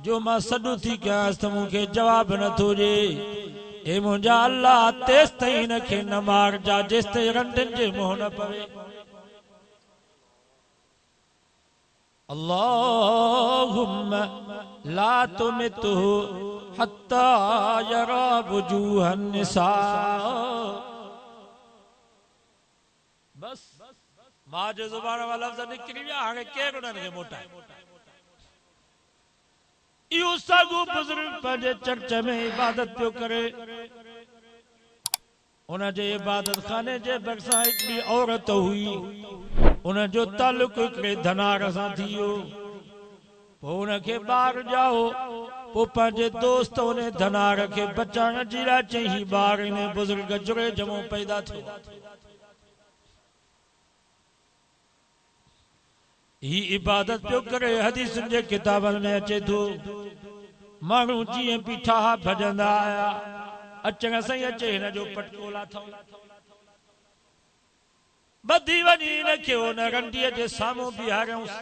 जो मां सॾु थी कयांसि त मूंखे जवाब नथो ॾे। ए मुंहिंजा अल्लाह तेसि ताईं हिनखे न मारजा जेसि ताईं रंडनि जे मुंहुं न पवे। अल्लाहुम्मा ला तुमितहु हत्ता यरा वुजूहन निसा। बस मां जो ज़ुबान वारा लफ़्ज़ निकिरी विया, हाणे केरु उन्हनि खे मोटाए। इहो साॻियो बुज़ुर्ग पंहिंजे चर्च में इबादत पियो करे। उन जे इबादत खाने जे भरिसां हिकिड़ी औरत हुई, उन जो तालुक हिकिड़े धनार सां थी वियो। पोइ उनखे ॿार ॼाओ, पोइ पंहिंजे दोस्त उन धनार खे बचाइण जी लाइ चई ॿार इन बुज़ुर्ग जुड़े जमो पैदा थियो। ही इबादत पियो करे। हदीसुनि जे किताबनि में अचे थो, माण्हू जीअं बीठा भॼंदा आया, अचण सां ई अचे हिन जो पटको लाथऊं, ॿधी वञी हिनखे हुन रंडीअ जे साम्हूं बीहारियऊंसि।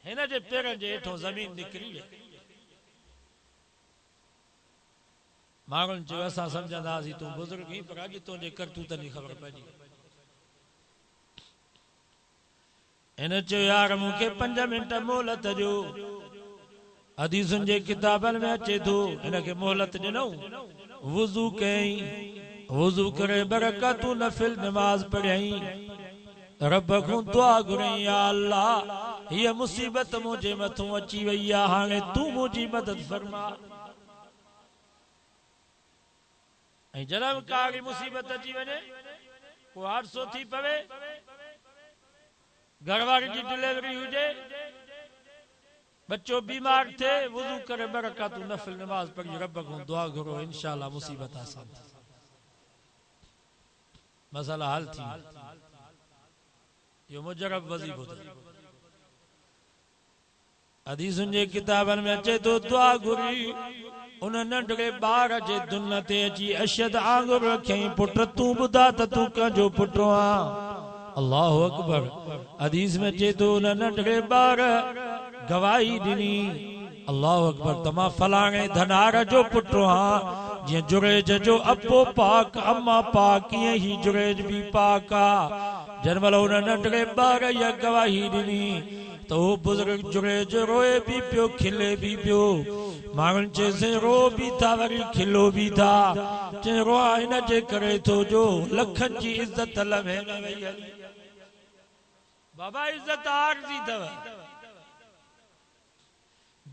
हिन जे पेरनि जे हेठों ज़मीन निकिरी वई। माण्हुनि चयो असां सम्झंदासीं तूं बुज़ुर्ग ई, पर अॼु तुंहिंजे करतूतनि जी ख़बर पइजी। हिन चयो यार मूंखे 5 मिंट मोहलत ॾियो। हदीसुनि जे किताबनि में अचे थो, हिनखे मोहलत ॾिनऊं, वुज़ू कयईं, वुज़ू करे बरकतूं नफ़िल नमाज़ पढ़ियईं, रब खां दुआ घुरई, या अल्लाह हीअ मुसीबत मुंहिंजे मथां अची वई आहे, हाणे तूं मुंहिंजी मदद फरमा। ऐं जॾहिं काई मुसीबत अची वञे, को हादसो थी पवे, घरवारी जी डिलीवरी हुजे, बच्चो बीमार थे, वुज़ू करे बरकतूं नफ़िल नमाज पढ़ी रब खां दुआ घुरो, इंशाअल्लाह मुसीबत आसान थी, मसला हल थी। यो मुजरब वज़ीफ़ो थी। हदीसुनि जे किताबनि में अचे थो, दुआ घुरी उन नंढड़े ॿार जे दुन ते अची अशद आंगुर रखियईं, पुट तूं ॿुधा त तूं कंहिंजो पुटु आहीं। अल्लाहु अकबर। हदीस में अचे थो, उन नंढड़े ॿार गवाही ॾिनी, अल्लाहु अकबर, त मां फलाणे धनार जो पुटु आहियां। जीअं जुरेज जो अबो पाक, अम्मा पाक, कीअं ही जुरेज भी पाक आ। जंहिं महिल उन नंढड़े ॿार इहा गवाही ॾिनी त उहो बुज़ुर्ग जुरेज रोए भी पियो, खिले भी पियो। माण्हुनि चइसि रो भी था, वरी खिलो भी था। चई रोआ हिन जे करे थो जो लखनि जी इज़त लम्हे में वई हली। बाबा इज़त आरज़ी अथव,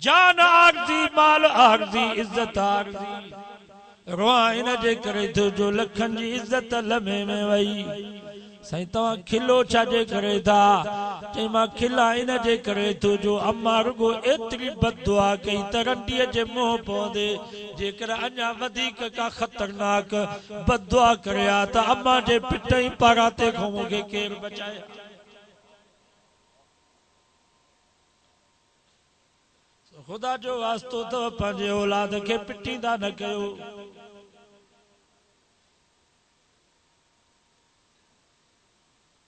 जान आरज़ी, माल आरज़ी, इज़त आरज़ी। रोआ हिन जे करे थो जो लखनि जी इज़त लम्हे में वई। साईं तव्हां खिलो छाजे करे था? चई मां खिला इन जे करे थो जो अम्मा रुगो एतिरी बददुआ कई त रंडीअ जे मुंहुं पवंदे, जेकर अञा वधीक का ख़तरनाक बददुआ करे आ त अम्मा जे पिट ई पाराते खां मूंखे केरु बचाए। ख़ुदा जो वास्तो अथव, पंहिंजे औलाद खे पिटींदा न कयो।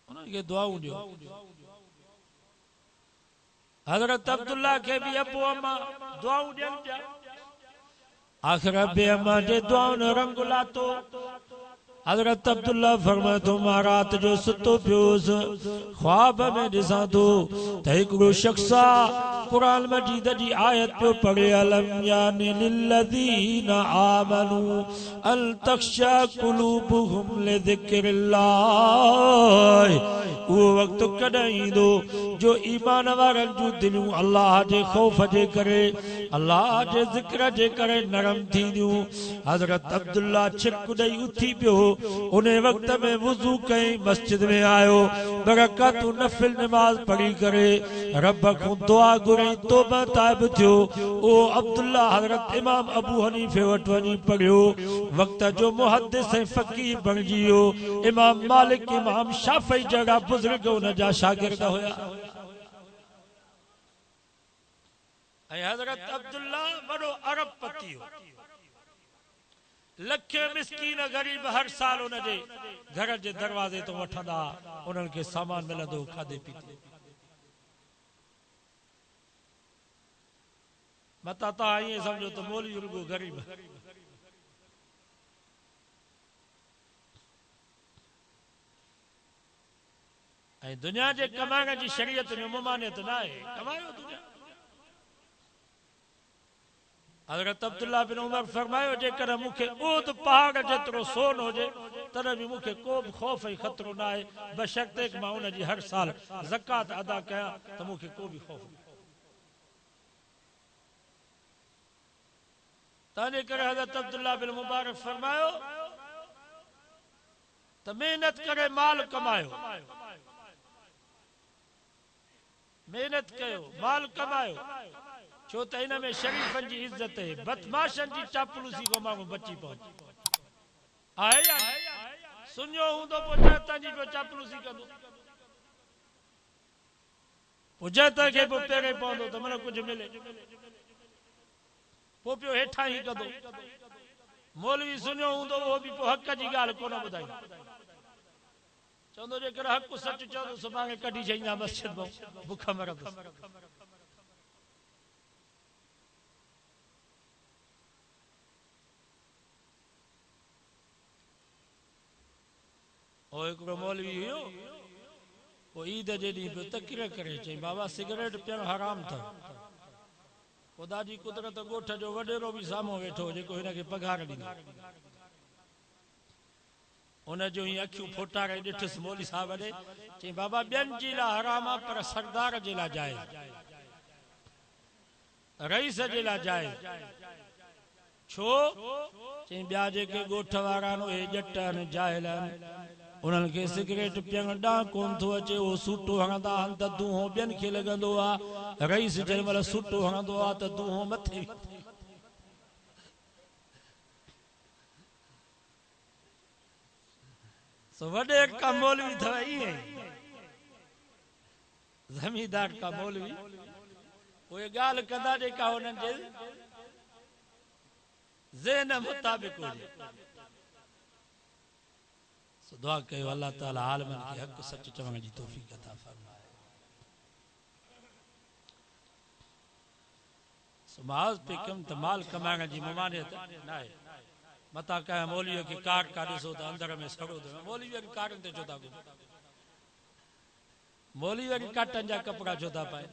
उन्हनि खे दुआऊं ॾियो। हज़रत अब्दुल्ला के भी अबू अम्मा दुआऊं ॾियनि पिया। आख़िर अबे अम्मा जे दुआउनि रंग लातो। हज़रत अब्दुल्ला फरमाए थो, मां रात जो सुतो पियोसि, ख्वाब में ॾिसां थो त हिकिड़ो शख्स कुरान मजीद जी आयत पियो पढ़े, अलम यानि लिल्लज़ीना आमनू अन तख़्शा क़ुलूबुहुम लिज़िक्रिल्लाह। उहो वक़्तु कॾहिं ईंदो जो ईमान वारनि जूं दिलियूं अल्लाह जे ख़ौफ़ जे करे, अल्लाह जे ज़िक्र जे करे नरम थींदियूं। हज़रत अब्दुल्ला छिक ॾेई उथी पियो, उन वक़्त में वुज़ू कई, मस्जिद में आयो, बरकतूं नफ़िल नमाज पढ़ी करे रब खां दुआ घुरई, तौबा ताइब थियो। ओ अब्दुल्ला हज़रत इमाम अबू हनीफे वटि वञी पढ़ियो, वक़्त जो मुहद्दिस ऐं फ़क़ीह बणिजी वियो। इमाम मालिक, इमाम शाफ़ी जहिड़ा बुज़ुर्ग उन जा शागिर्द हुया। ऐं हज़रत अब्दुल्ला वॾो अरबपति हो। लखे मिस्कीन गरीब हर साल उन जे घर जे दरवाज़े तो वठंदा, उन्हनि खे सामान मिलंदो खाधे पीते। मता तव्हां ईअं सम्झो त मौलवी रुगो ग़रीब। ऐं दुनिया जे कमाइण जी शरीयत में ममानियत न आहे, कमायो दुनिया। हज़रत अब्दुल्लाह बिन उमर फरमायो जेकर मूंखे उद पहाड़ जेतिरो सोन हुजे तॾहिं बि मूंखे को बि ख़ौफ़ ऐं ख़तरो न आहे, बशर्ते मां उन जी हर साल ज़कात अदा कयां त मूंखे को बि ख़ौफ़ न। तंहिंजे करे हज़रत अब्दुल्लाह बिन मुबारक फरमायो त मेहनत करे माल कमायो, मेहनत कयो माल कमायो, छो त इन में शरीफन जी इज्जत है, बदमाशन जी चापलूसी को माण्हू बची पहुचे आहे या सुञो हूंदो पोइ जंहिं जी पियो चापलूसी कंदो, पोइ जंहिं खे पोइ पहिरें पवंदो त मन कुझु मिले, पोइ पियो हेठां ई कंदो। मौलवी सुञो हूंदो उहो बि पोइ हक़ जी ॻाल्हि कोन ॿुधाईंदो, चवंदो जेकर हक़ सच चवंदो सुभाणे कढी छॾींदा मस्जिद मां, बुख मरंदुसि। ओ हिकिड़ो मौलवी हुयो, पोइ ईद जे ॾींहुं पियो तकरीर करे चई बाबा सिगरेट पियणु हराम अथव। ख़ुदा जी कुदरत ॻोठ जो वॾेरो बि साम्हूं वेठो जेको हिनखे पघार ॾींदो, उन जो ई अखियूं फोटारे ॾिठुसि मौलवी साहब ॾे, चई बाबा ॿियनि जे लाइ हराम आहे पर सरदार जे लाइ जाइज़, रईस जे लाइ जाइज़। छो? चई ॿिया जेके ॻोठ वारा आहिनि उहे ॼट आहिनि, जाहिल आहिनि, उन्हनि खे सिगरेट पियण ॾांहुं कोन थो अचे, उहो सूटो हणंदा आहिनि त दूहो ॿियनि खे लॻंदो आहे, रईस जंहिं महिल सूटो हणंदो आहे त दूहो मथे। वॾे का मौलवी अथव ईअं ज़मींदार का मौलवी, उहे ॻाल्हि कंदा जेका हुननि जे ज़हन मुताबिक़ हुजे। दुआ कयो अल्लाह ताला आलमन खे हक़ सच चवण जी तौफ़ीक़ अता फरमाए। समाज पे कम त माल कमाइण जी ममानियत न आहे। मता कह मौलवी खे कार का ॾिसो त अंदर में सड़ो थो, मौलवी खे कारनि ते छो था घुमो, मौलवी खे काटनि जा कपिड़ा छो था पाए,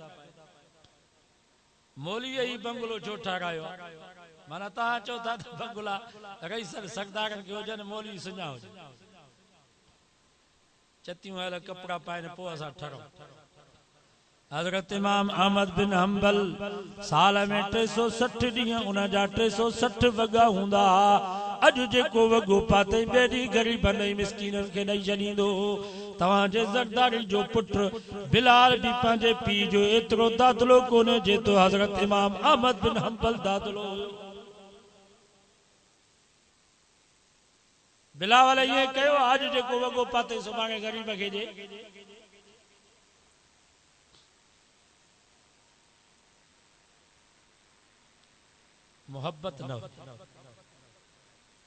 मौलवी ही बंगलो छो ठारायो, माना तव्हां चओ था त बंगला रईसनि सरदारनि खे हुजनि, मौलवी सुञा हुजे, चतियूं हल कपिड़ा पाइनि पोइ असां ठरूं। हज़रत इमाम अहमद बिन हंबल साल में 360 ॾींहं उन जा 360 वॻा हूंदा। अॼु जेको वॻो पाते ॿेड़ी ग़रीबनि ऐं मिस्कीननि खे ॾेई छॾींदो। तव्हांजे ज़रदारी जो पुटु बिलाल बि पंहिंजे पीउ जो एतिरो दादलो कोन्हे जेतिरो हज़रत इमाम अहमद बिन हंबल दादलो हुयो। बिलावल ये कयो आज जेको वॻो पाते सुभाणे ग़रीब खे ॾे। मोहब्बत न,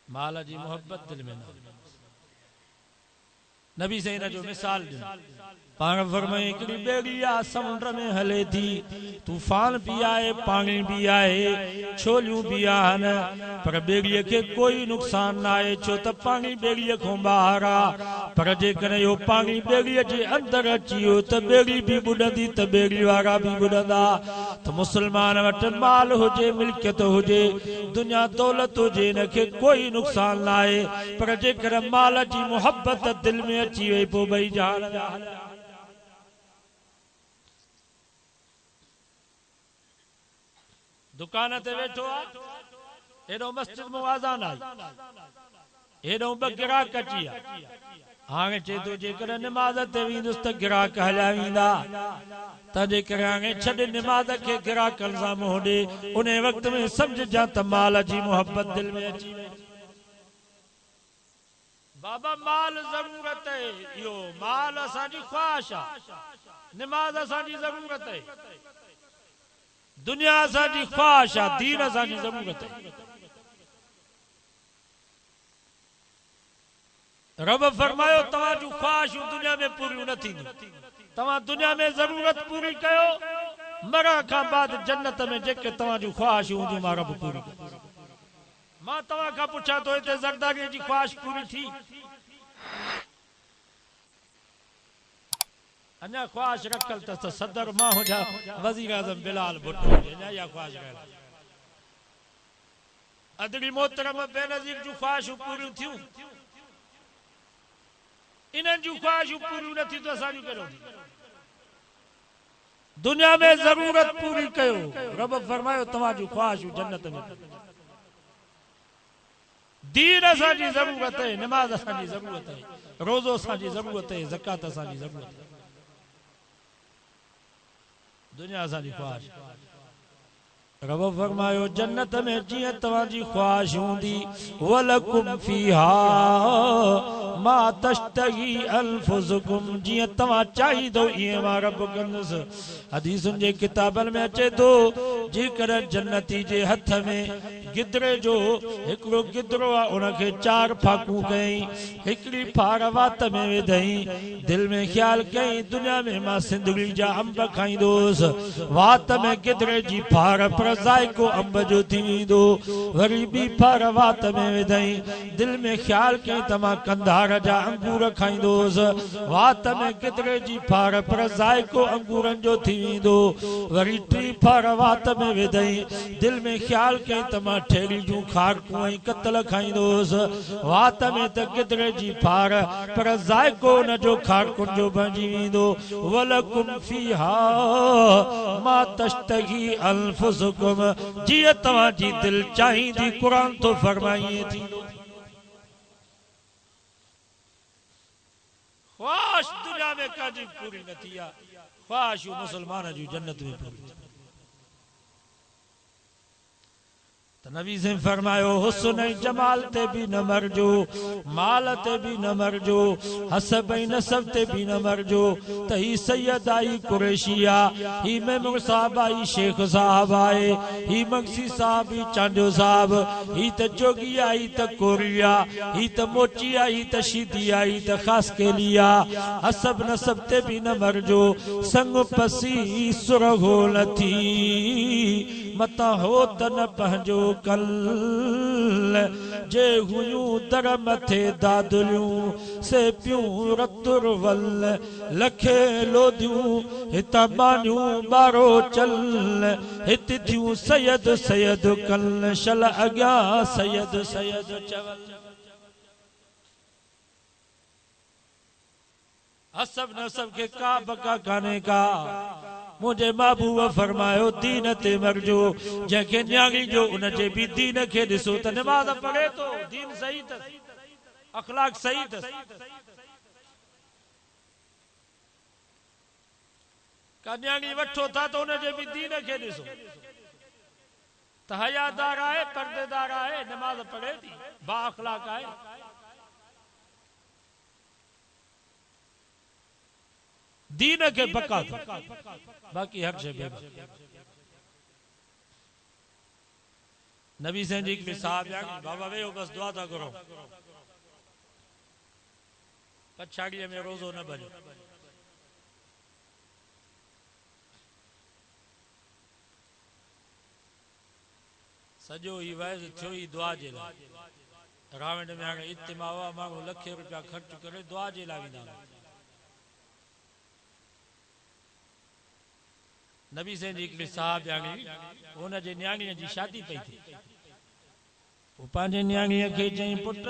माल जी मोहब्बत दिल में न। नबी से इन जो मिसाल ॾिनो, पाण फरमाए हिकिड़ी ॿेड़ी आहे समुंड में हले थी, तूफान भी आहे, पाणी भी आहे, छोलियूं भी आहिनि, पर ॿेड़ीअ खे कोई नुक़सान न आहे, छो त पाणी ॿेड़ीअ खां ॿाहिरि आहे। पर जेकॾहिं इहो पाणी ॿेड़ीअ जे अंदरि अची वियो त ॿेड़ी बि ॿुॾंदी, त ॿेड़ी वारा बि ॿुॾंदा। त मुस्लमान वटि माल हुजे, मिल्कियत हुजे, दुनिया दौलत हुजे, हिनखे कोई नुक़सान न आहे, पर जेकर माल जी मोहब्बत दिल में अची वई पोइ ॿई जहान दुकान ते वेठो आहे, हेॾो मस्जिद में आज़ान आई, हेॾो ॿ गिराक अची विया, हाणे चए थो जेकर निमाज़ ते वेंदुसि त गिराक हलिया वेंदा, तंहिंजे करे हाणे छॾ निमाज़ खे गिराकनि सां मुंहुं ॾे। उन वक़्त में सम्झजां त माल जी मोहब्बत दिल में अची वई। बाबा माल ज़रूरत है, इहो माल असांजी ख्वाहिश आहे, निमाज़ असांजी ज़रूरत है, दुनिया असांजी ख्वाहिश आहे, दीन असांजी ज़रूरत है। रब फरमायो तव्हां जूं ख्वाहिशूं दुनिया में पूरियूं न थींदियूं, तव्हां दुनिया में ज़रूरत पूरी कयो, मरण का बाद जन्नत में जेके तव्हां जी ख्वाहिश हूंदी मां रब पूरी मां तव्हां खां पुछां तो हिते ज़रदारी जी ख्वाहिश पूरी थी अञा ख्वाहिश रखल त सदर मां हुजा वज़ीर आज़म बिलाल भुट्टो अञा या ख्वाहिश रखल अदरी मोहतरम बेनज़ीर जूं ख्वाहिशूं पूरियूं थियूं इन्हनि जूं ख्वाहिशूं पूरियूं न थी तो असांजूं कहिड़ो दुनिया में जरूरत पूरी कयो रब फरमायो तव्हां जूं ख्वाहिशूं जन्नत में दीन असांजी ज़रूरत है नमाज असांजी ज़रूरत है रोज़ो असांजी ज़रूरत है ज़कात असांजी ज़रूरत है दुनिया असांजी ख्वाहिश रब फरमायो जन्नत में जिया तवाजी ख्वाहिश हूंदी वलकुम फीहा मा तश्तही अनफुसुकुम जिया तवा चाहिदो इए मां रब कंदस हदीसुन जे किताबन में अचे तो जेकर जन्नती जे हथ में गिदरे जो एकड़ो गिदरो आ उनके चार फाकू कई एकड़ी फार वात में विधई दिल में ख्याल कई दुनिया में मां सिंदगी जा अंब खाईंदोस वात में गिदरे जी फार जायको अंब जो थी वेंदो वरी बी फार वात में विधई दिल में ख्याल कई तमा कंधार जा अंगूर खाईंदोस वात में गिदरे जी फार पर जायको अंगूरन जो थी वेंदो वरी टी फार वात में विधई दिल में ख्याल कई तमा ठेरी जूं खारकूं ऐं कतल खाईंदोस वात में त गिदरे जी फार पर जायको न जो खारकुन जो बणजी वेंदो वलकुम फीहा मा तश्तही अनफुसुकुम जिया तव्हां जी दिल चाहींदी कुरान तो फरमाइए थी ख्वाहिश दुनिया में काजी पूरी न थी ख्वाहिश मुसलमान जी जन्नत में पूरी नबी से फरमायो हुस्न जमाल ते भी न मरजो माल ते भी न मरजो हसब नसब ते भी न मरजो त ही सैयद आई कुरैशिया ही मेमून साहब आई शेख साहब आए ही मक्सी साहब ही चांडो साहब ही त जोगी आई त कोरिया ही त मोची आई त शीदी आई त खास के लिया हसब नसब ते भी न मरजो संग पसी सुरहो न थी मता हो त न पंहिंजो कल जे हुयूं दर मथे दादलियूं से पियूं रतुर वल लखे लोदियूं हिता बानियूं बारो चल हित थियूं सैयद सैयद कल शल अॻियां सैयद सैयद चवल हसब नसब के का बका काने का मुझे महबूब फरमायो दीन ते मरजो जंहिंखे न्याणी जो उनजे भी दीन के ॾिसो त नमाज पढ़े तो दीन सही अथस अखलाक सही अथस का न्याणी वठो था तो उनजे भी दीन के ॾिसो त हयादार आहे पर्देदार आहे नमाज पढ़े थी बा अखलाक आहे दीन के बका बाकी हर शे नबी सेन जी के साहब बाबा वे बस दुआ था करो पछाड़ी में रोजो न बनो सजो ही वैज थियो ही दुआ जे ला रावण में हाणे इज्तिमा हुआ माण्हू लखे रुपया खर्च करे दुआ जे ला विदा नबी सेन जी के साहब जानी उन जे न्याणी जी शादी पई थी वो पांजे न्याणी के चई पुट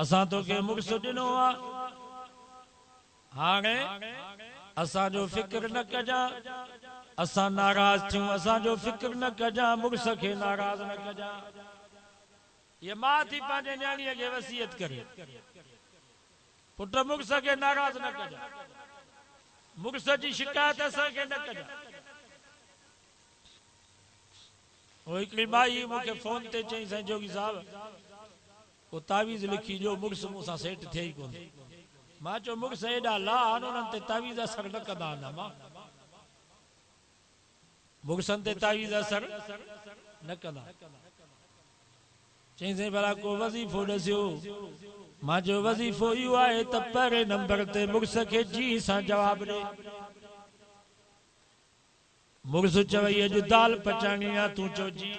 असा तो के मुर्स दिनो आ हाणे असा जो फिक्र न कजा असा नाराज थियूं असा जो फिक्र न कजा मुर्स के नाराज न कजा ये मां थी पांजे न्याणी के वसीयत करे पुट मुर्स के नाराज न कजा मुर्स जी शिकायत असा के न कजा वो एकड़ी माई मुके फोन ते चई साईं जोगी साहब वो तावीज लिखी जो मुर्स मुसा सेट थे ही कोन मां चो मुर्स एडा ला उन्हनि ते तावीज असर न कंदा न मां मुर्सन ते तावीज असर न कंदा चई साईं भला को वजीफो दसियो मां जो वजीफो इहो आहे त पहिरें नंबर ते मुर्स के जी सां जवाब ॾे मुगस चवई अॼु दाल पचाइणी आहे, तूं चओ जी।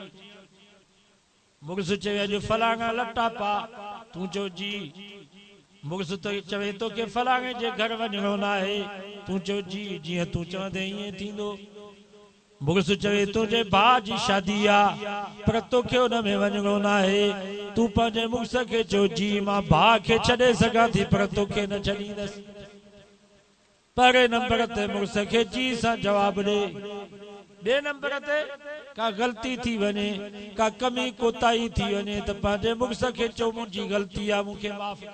मुगस चवे अॼु फलाणा लटा पा, तूं चओ जी। मुगस तो चवे तो के फलाणे जे घर वञणो न आहे, तूं चओ जी। जीअं तूं चवंदे ईअं थींदो। मुगस चवे तुंहिंजे भाउ जी शादी आहे पर तोखे हुन में वञणो न आहे, तूं पंहिंजे मुगस खे चओ जी मां भाउ खे छॾे सघां थी पर तोखे न छॾींदसि। पहिरें नंबर ते मुगस खे जी सां जवाब ॾे। ॿिए नंबर ते का ग़लती थी वञे, का कमी कोताही थी वञे त पंहिंजे मुगस खे चओ मुंहिंजी ग़लती आहे, मूंखे माफ़ कर।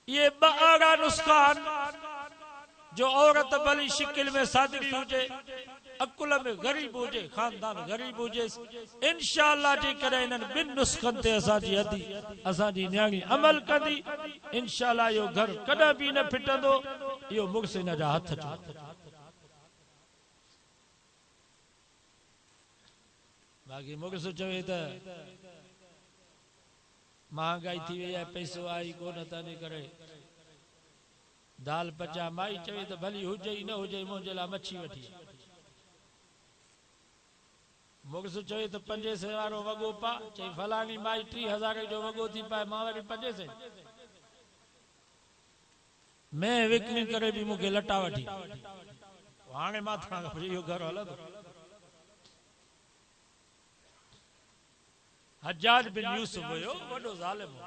ये ॿ नुस्खा जो औरत भली शिकिल में सादगी हुजे, अकुल में गरीब हुजे, खानदान गरीब हुजे, इंशाअल्लाह जी करे इन्हनि ॿिनि नुस्खनि ते असांजी न्याणी अमल कंदी, इंशाअल्लाह इहो घर कॾहिं बि न फिटंदो। इहो मुगस इन जा हथ जो। बाक़ी मुगस चवे त महांगाई थी वई आहे, पैसो आई कोन, तंहिं करे दाल पचा। माई चवे त भली हुजे ई न हुजे, मुंहिंजे लाइ मच्छी वठी। मुगस चवे त 500 वारो वॻो पा, चई फलाणी माई 3000 जो वॻो थी पाए, मां वरी 500 मैं विकिणी करे बि मूंखे लटा वठी। हाणे मां इहो घर हलंदो। हज्जाज बिन यूसुफ हुयो, वॾो ज़ालिम हो,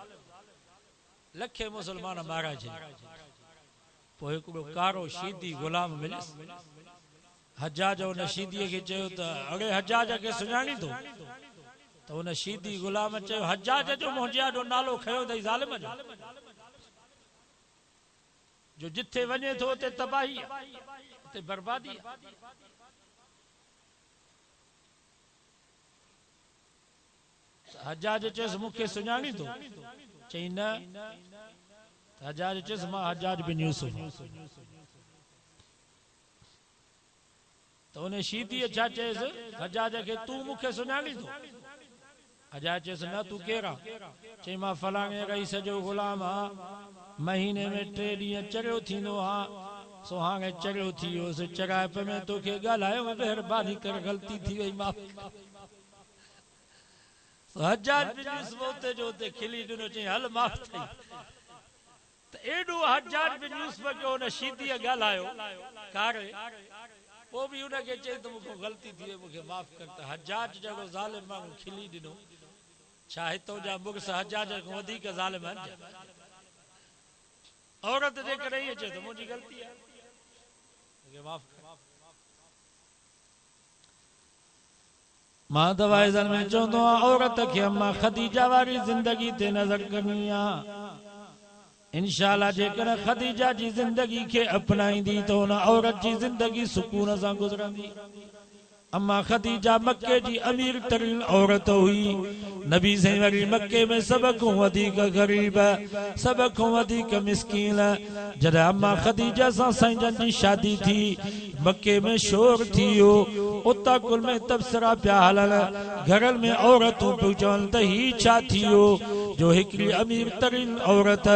लखे मुसलमान मारा छॾिया। पोइ हिकिड़ो कारो शीदी गुलाम मिलियसि। हज्जाज उन शीदीअ खे चयो त अड़े हज्जाज खे सुञाणी थो? त उन शीदी गुलाम चयो हज्जाज जो मुंहिंजे आॾो नालो खयो अथई ज़ालिम जो जिथे वञे थो उते तबाही आहे, उते बर्बादी आहे। हज्जाज चयसि मूंखे सुञाणी थो? चई न। हज्जाज चयसि मां हज्जाज बिन यूसुफ। तो उन शीदीअ छा चयसि हज्जाज खे, तूं मूंखे सुञाणी थो? हज्जाज चयसि न, तूं केरु आहे? चई मां फलाणे रईस जो गुलाम आहे, महीने में 3 ॾींहं चरियो थींदो आहे, सो हाणे चरियो थी वियोसि, चराइप में तोखे ॻाल्हायो, महिरबानी कर ग़लती थी वई, माफ़ कर। हज्जाज बिन यूसुफ उते जो उते खिली ॾिनो, चई हल माफ़ थई। त एॾो हज्जाज बिन यूसुफ जो उन शीदीअ ॻाल्हायो कारे, पोइ बि उनखे चई त मूंखे ग़लती थी वई, मूंखे माफ़ कर। त हज्जाज जहिड़ो ज़ालिम माण्हू खिली ॾिनो। छा हितां जा मुगस हज्जाज खां वधीक ज़ालिम आहिनि? औरत जे करे इहे चए त मुंहिंजी ग़लती आहे, मूंखे माफ़ कर। मां दवाइज़न में चवंदो आहियां औरत खे अम्मा ख़दीजा वारी ज़िंदगी ते नज़र करणी आहे। इंशाअल्लाह जेकर ख़दीजा जी ज़िंदगी खे अपनाईंदी त उन औरत जी ज़िंदगी सुकून सां गुज़रंदी। अम्मा ख़दीजा मक्के जी अमीर तरीन औरत हुई। नबी से वरी मक्के में सब को वधीक गरीब, सब को वधीक मिस्कीन। जॾहिं अम्मा ख़दीजा सां साईं जन जी शादी थी, मक्के में शोर थियो, उता कुल में तबसरा पिया हलन, घरनि में औरतूं पियूं चवनि त ही छा थियो जो हिकिड़ी अमीर तरीन औरत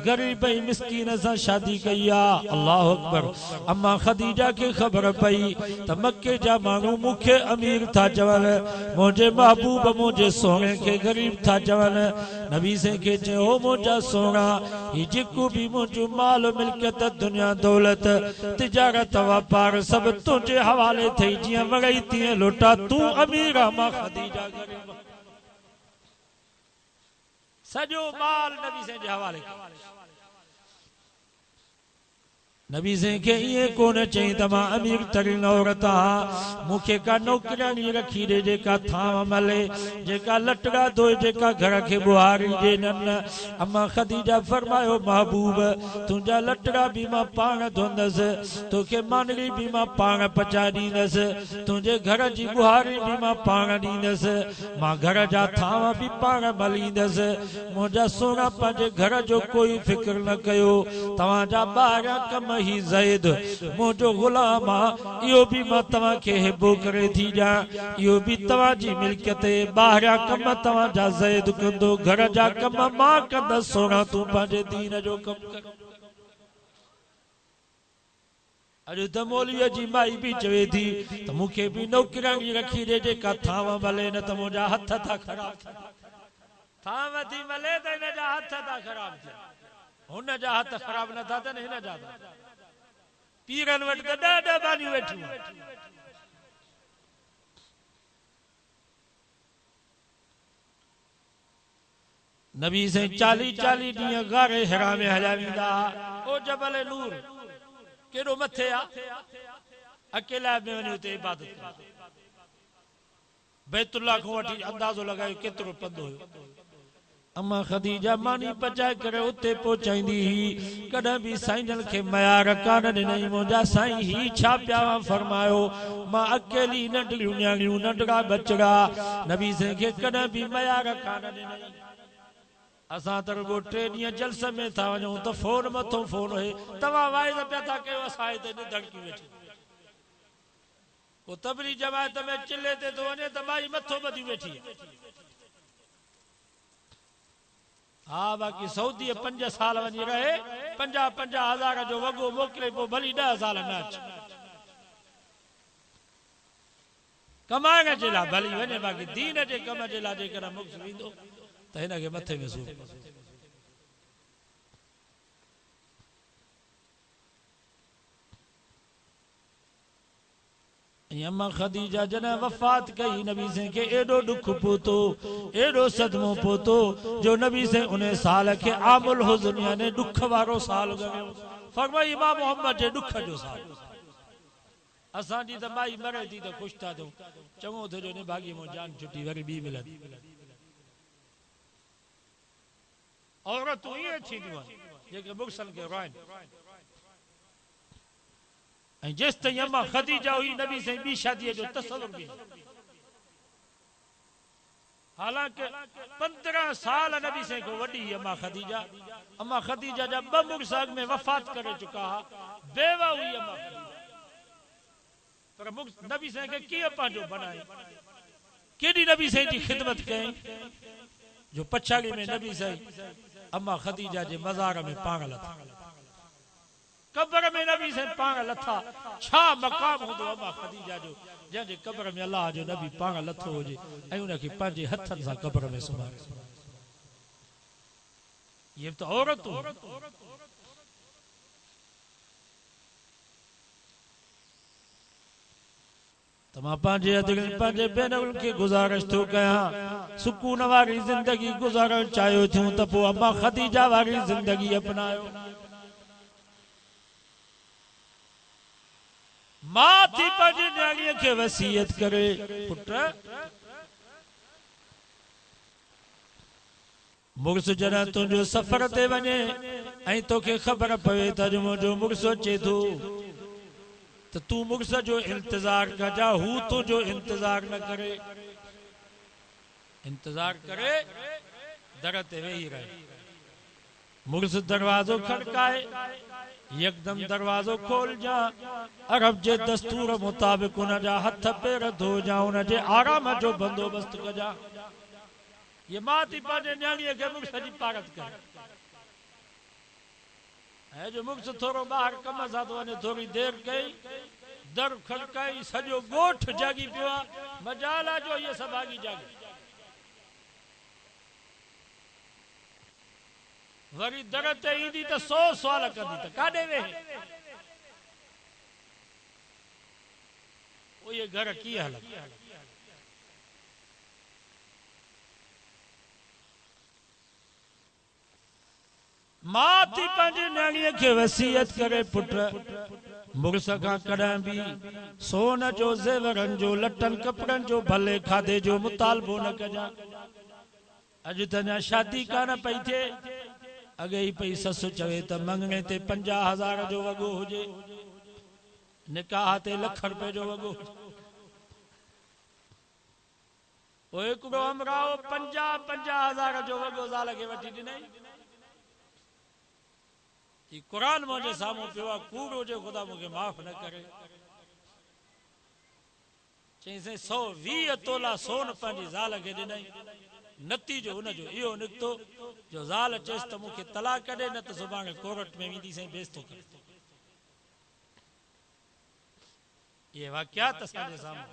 गरीब ऐं मिस्कीन सां शादी कई आहे। अल्लाह अकबर। अम्मा ख़दीजा खे ख़बर पई त मक्के जा माण्हू मूंखे अमीर था चवनि, मुंहिंजे महबूब मुंहिंजे सोने खे गरीब था चवनि। नबी से खे चयो मुंहिंजा सोना, ही जेको बि मुंहिंजो माल मिल्कियत दुनिया दौलत तिजारत वापार सभु तुंहिंजे हवाले थई, जीअं वड़ई तीअं लोटा, तूं अमीर आहे मां ख़दीजा गरीब। सॼो माल नबी से जे हवाले। नबी से के ये कोन चई त मां अमीर तरीन औरत आहियां, मूंखे का नौकरानी रखी ॾे जेका थांव मले, जेका लटड़ा धोए, जेका घर खे बुहारी ॾे। न, अम्मा ख़दीजा फरमायो महबूब तुंहिंजा लटड़ा भी मां पाण धोंदसि, तोखे मानड़ी भी मां पाण पचाए ॾींदसि, तुंहिंजे घर जी बुहारी भी मां पाण ॾींदसि, मां घर जा थांव भी पाण मलींदसि। मुंहिंजा सोना पंहिंजे घर जो कोई फिक्र न कयो, तव्हांजा ॿाहिरियां कम ही ज़ैद मुंहिंजो गुलाम आहे, इहो भी मां तव्हांखे हिबो करे थी ॾियां, इहो भी तव्हांजी मिल्कियत। ॿाहिरियां कम तव्हांजा ज़ैद कंदो, घर जा कम मां कंदसि, सोना तूं पंहिंजे दीन जो कमु कर। अॼु त मौलवीअ जी माई बि चवे थी त मूंखे बि नौकिराणी रखी ॾे जेका थांव मले, न त मुंहिंजा हथ था ख़राब थियनि। थांव थी मले त हिन जा हथ था ख़राब थियनि। हुन जा हथ ख़राब नथा थियनि, हिन जा पीरनि वटि त 10 बानियूं वेठियूं। नबी से 40 ॾींहं गारे हिरा में हलिया वेंदा। ओ जबल नूर केॾो मथे आ, अकेला में वञी उते इबादत कर। बैतुल्लाह खां वठी अंदाज़ो लॻायो केतिरो पंधु हुयो। अम्मा ख़दीजा मानी पचाए करे उते पहुचाईंदी ही। कॾहिं बि साईं खे मयार कान ॾिनई। मुंहिंजा साईं ही छा पिया फरमायो, मां अकेली नंढड़ियूं न्याणियूं नंढड़ा बचड़ा, नबी से खे कॾहिं बि मयार कान ॾिनई। असां त रुगो 3 ॾींहं जलसे में था वञूं त फोन मथो फोन है, तव्हां वाइद पिया था कयो, असां हिते धड़की वेठी। को तबरी जमायत में चिल्ले ते तो वञे त माई मथो ॿधी वेठी। हाँ बाक़ी सऊदी 5 साल वञी रहे, 50,000 जो वॻो मोकिले, पोइ भली 10 साल न अचे कमाइण जे लाइ भली वञे, बाक़ी दीन जे कम जे लाइ जेकॾहिं मुक्स वेंदो त हिनखे मथे में सूर। अम्मा ख़दीजा जॾहिं वफ़ात कई, नबी से खे एॾो दुख पहुतो, एॾो सदमो पहुतो, जो नबी से उन साल खे आमुल हुज़न यानी दुख वारो साल ॻणियो। फरमाई इमाम मोहम्मद जे दुख जो साल। असांजी त माई मरे थी त ख़ुशि था थियूं, चङो थियो जो भागी में जान छुटी, वरी ॿी मिलंदी। औरतूं ईअं थींदियूं आहिनि जेके मुर्सनि खे रोइनि। जेस ताईं अम्मा ख़दीजा हुई, नबी से बी शादी जो तसव्वुर भी। हालांकि 15 साल नबी से को वडी अम्मा ख़दीजा। अम्मा ख़दीजा जा 2 मुर्स में वफात करे चुका, बेवा हुई अम्मा ख़दीजा। पर नबी से के कीअं पंहिंजो बनाई, केडी नबी से जी खिदमत कई, जो पछाड़ी में नबी से अम्मा ख़दीजा जे मज़ार में पाण लथा, कब्र में नबी से पाण लथा। छा मकाम होंदो अम्मा ख़दीजा जो, जंहिंजे कब्र में अल्लाह जो नबी पाण लथो हुजे ऐं उनखे पंहिंजे हथनि सां कब्र में सुम्हारे। ये तो औरतूं। त मां पंहिंजे अदिल पंहिंजे भेनरुनि खे गुज़ारिश थो कयां, सुकून वारी ज़िंदगी गुज़ारण चाहियो थियूं त पोइ अम्मा ख़दीजा वारी ज़िंदगी अपनायो। मां थी पंहिंजी न्याणीअ खे वसीयत करे, पुट मुर्स जॾहिं तुंहिंजो सफ़र ते वञे ऐं तोखे ख़बर पवे त अॼु मुंहिंजो मुर्स अचे थो, तो तू मुर्स जो इंतजार कजा, हू तुझो इंतजार न करे। इंतजार करे दर ते वेही रहे। मुर्स दरवाजो खड़काए, एकदम दरवाजो खोल जा। अरब जे दस्तूर मुताबिक उन जा हथ पैर धो जा, उन जे आराम जो बंदोबस्त कजा। ये मां थी पंहिंजे न्याणीअ खे मुर्स जी पारत करे। ऐं जो मुर्स थोरो ॿाहिरि कम सां थो वञे, थोरी देरि कई, दर खड़काई, सॼो ॻोठ जागी पियो आहे। मजाल आहे जो इहे सभागी जागे। वरी दर ते ईंदी त 100 सुवाल कंदी त काॾे वेहे, ये घर कीअं हलंदा। मां थी पंहिंजी न्याणीअ खे वसीयत करे, पुट मुर्स खां कॾहिं बि सोन जो, ज़ेवरनि जो, लटनि कपड़नि जो, भले खाधे जो मुतालबो न कजां। अॼु त अञा शादी कान पई थिए, अॻे ई पई ससु चवे त मंगणे ते 50,000 जो वॻो हुजे, निकाह ते ₹1,00,000 जो वॻो। पोइ हिकिड़ो अमराओ 50,000 जो वॻो ज़ाल खे वठी ॾिनई। कुरान मुझे साम्हूं पियो आहे, कूड़ हुजे ख़ुदा मूंखे माफ़ न करे। चईं 120 तोला सोन पंहिंजी ज़ाल खे ॾिनई। नतीजो हुनजो इहो निकितो जो ज़ाल चएसि त मूंखे तलाक ॾे, न त सुभाणे कोर्ट में वेंदी साईं बेइज़्ज़तो करे। ये वाक़यात असांजे साम्हूं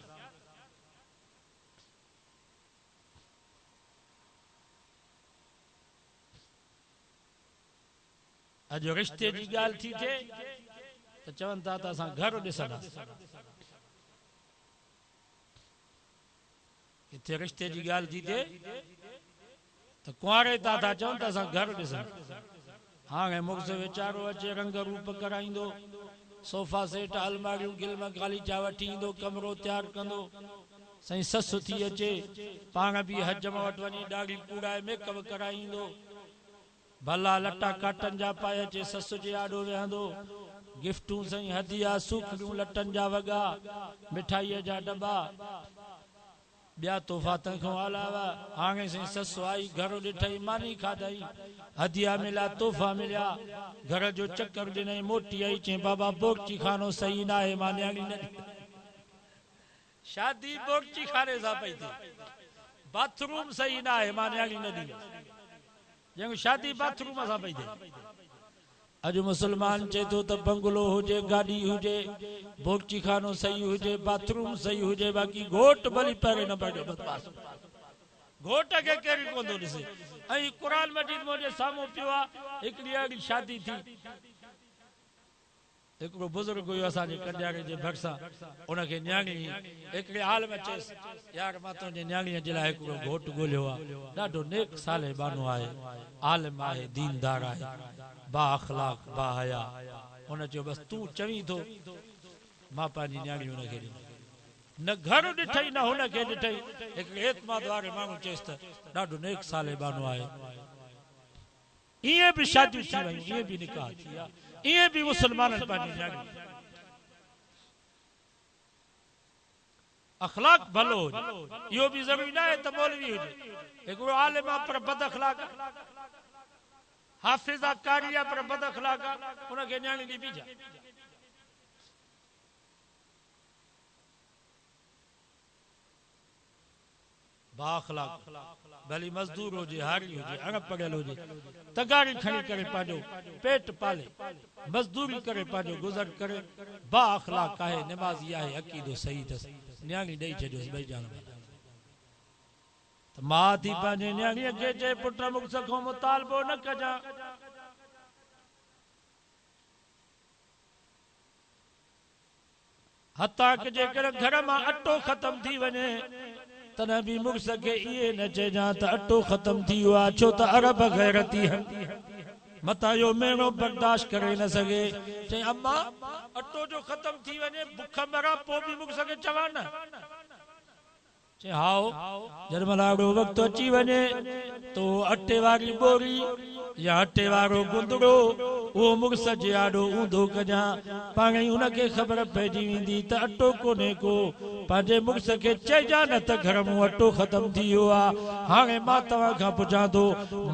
अॼु रिश्ते जी ॻाल्हि थी थिए त चवनि था त असां घर ॾिसंदासीं। किथे रिश्ते जी ॻाल्हि थी थिए त कुंवारे था चवनि त असां घर ॾिसंदा। हाणे मुड़ुस वीचारो अचे रंग रूप कराईंदो, सोफा सेट अलमारियूं गिलम गालीचा वठी ईंदो, कमरो तैयार कंदो। सही ससु थी अचे, पाण बि हजम वटि वञी ॾाढी कूड़ाए मेकअप कराए ईंदो, भला लटा काटन जा पाए अचे, ससु जे आॾो वेहंदो, गिफ्टूं सही हदिया सूखड़ियूं लटन जा वॻा, मिठाईअ जा डब्बा, ॿिया तोहफ़ा तंहिंखां अलावा। हाणे सही ससु आई, घर ॾिठई, मानी खाधई, हदिया मिलिया, तोहफ़ा मिलिया, घर जो चक्कर ॾिनई, मोटी आई, चई बाबा बोरची खानो सही न आहे, मां न्याणी न शादी बोरची खाने सां पई थिए, बाथरूम सही न आहे, मां न्याणी न ॾींदुसि, जंहिं शादी बाथरूम सां पई थिए। अॼु मुसलमान चए थो त बंगलो हुजे, गाॾी हुजे, बोरची खानो सही हुजे, बाथरूम सही हुजे, बाक़ी घोट भली पहिरें न पढ़ियो बदमाश, घोट खे केरु कोन थो ॾिसे। ऐं क़ुरान मजीद मुंहिंजे साम्हूं पियो आहे, हिकिड़ी अहिड़ी शादी थी, हिकिड़ो बुज़ुर्ग हुयो असांजे कंडियारे जे भरिसां, उनखे न्याणी हिकिड़े हाल में चयसि, यार मां तुंहिंजे न्याणीअ जे लाइ हिकिड़ो घोट ॻोल्हियो आहे, ॾाढो नेक साले बानो आहे, आलिम आहे, दीनदार आहे, बा अखलाक बा हया। उन चयो बसि तूं चवीं थो, मां पंहिंजी न्याणी हुनखे ॾिनी। न घर ॾिठई न हुनखे ॾिठई, हिकिड़े एतमाद वारे माण्हू चयसि त ॾाढो नेक साले बानो आहे। इएं बि शादियूं थी वयूं, इएं बि निकाह थी विया, इएं बि मुसलमाननि पंहिंजी न्याणी। अखलाक भलो हुजे, इहो बि ज़रूरी न आहे त मौलवी हुजे, हिकिड़ो आलिम आहे पर बद अखलाक, हाफ़िज़ा कारिया पर बद अखलाक, उनखे न्याणी ॾी बीजा। बाखलाक भली मजदूर हुजे, हारी हुजे, अणपढ़ियल हुजे, तगारी खणी करे पंहिंजो पेट पाले, मजदूरी करे पंहिंजो गुज़र करे, बा अखलाक आहे, निमाज़ी आहे, अक़ीदो सही अथसि, न्याणी ॾेई छॾियोसि ॿई ॼाण। त मां थी पंहिंजे न्याणीअ खे चए पुट मुख खां मुतालबो न कजां, हता कि जेकर घर मां अटो ख़त्म थी वञे तॾहिं बि मुड़ुस खे इहे न चइजां त अटो ख़त्म थी वियो आहे, छो त अरब गैरती मतां इहो मेणो बर्दाश्त करे न सघे। चई अम्मा अटो जो ख़त्म थी वञे, बुख मरा, पोइ बि मुड़ुस खे चवां न? चई हाओ, जॾहिं अहिड़ो वक़्तु अची वञे तो अटे वारी बोरी या अटे वारो गुंदड़ो उहो मुड़ुस जे आॾो ऊंधो कजां, पाण ई उनखे ख़बर पइजी वेंदी त अटो कोन्हे को। पंहिंजे मुड़ुस खे चइजां न त घर मूं अटो ख़त्म थी वियो आहे। हाणे मां तव्हां खां पुछां थो,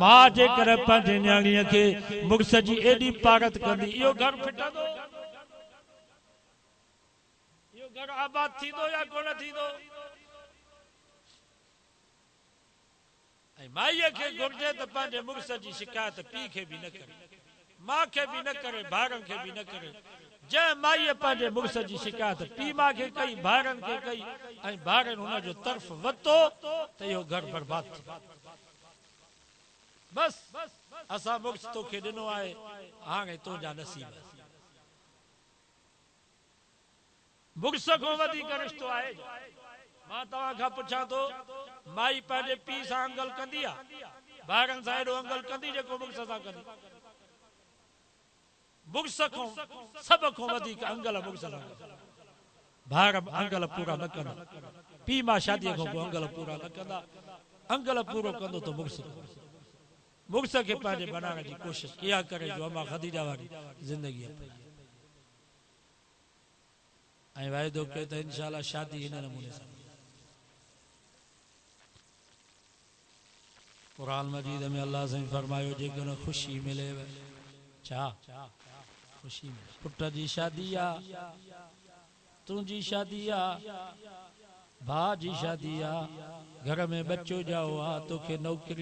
मां जेकर पंहिंजे न्याणीअ खे मुड़ुस जी एॾी पारत कंदी, इहो घर फिटंदो? इहो घर आबाद थींदो या कोन थींदो? ऐं माईअ खे घुर्जे त पंहिंजे मुड़ुस जी शिकायत पीउ खे बि न करे, माउ खे बि न करे, भाउरनि खे बि न करे। जंहिं माईअ पंहिंजे मुड़ुस जी शिकायत पीउ माउ खे कई, भाउरनि खे कई, ऐं भाउरनि हुनजो तर्फ़ वरितो त इहो घर बर्बाद थी। बसि असां मुड़ुस तोखे ॾिनो आहे, हाणे तुंहिंजा नसीब। मुड़ुस खां वधीक रिश्तो आहे? मां तव्हां खां पुछां थो, माई पंहिंजे पीउ सां अंगल कंदी आहे? भाउरनि सां एॾो अंगल कंदी जेको मुड़ुस सां कंदी? मुड़ुस खां सभ खां वधीक अंगल मुड़ुस सां। भाउर अंगल पूरा न कंदा, पीउ मां शादीअ खां पोइ अंगल पूरा न कंदा, अंगल पूरो कंदो त मुड़ुस। मुड़ुस खे पंहिंजे बनाइण जी कोशिशि इहा करे जो अम्मा ख़दीजा वारी ज़िंदगी आहे। ऐं वाइदो कयो त इंशाअल्लाह शादी हिन नमूने सां। कुरान मजीद में अल्लाह से फरमायो, जेकॾहिं ख़ुशी मिले छा ख़ुशी मिले, पुट जी शादी आहे, तुंहिंजी शादी आहे, भाउ जी शादी आहे, घर में बच्चो ॼाओ आहे, तोखे नौकरी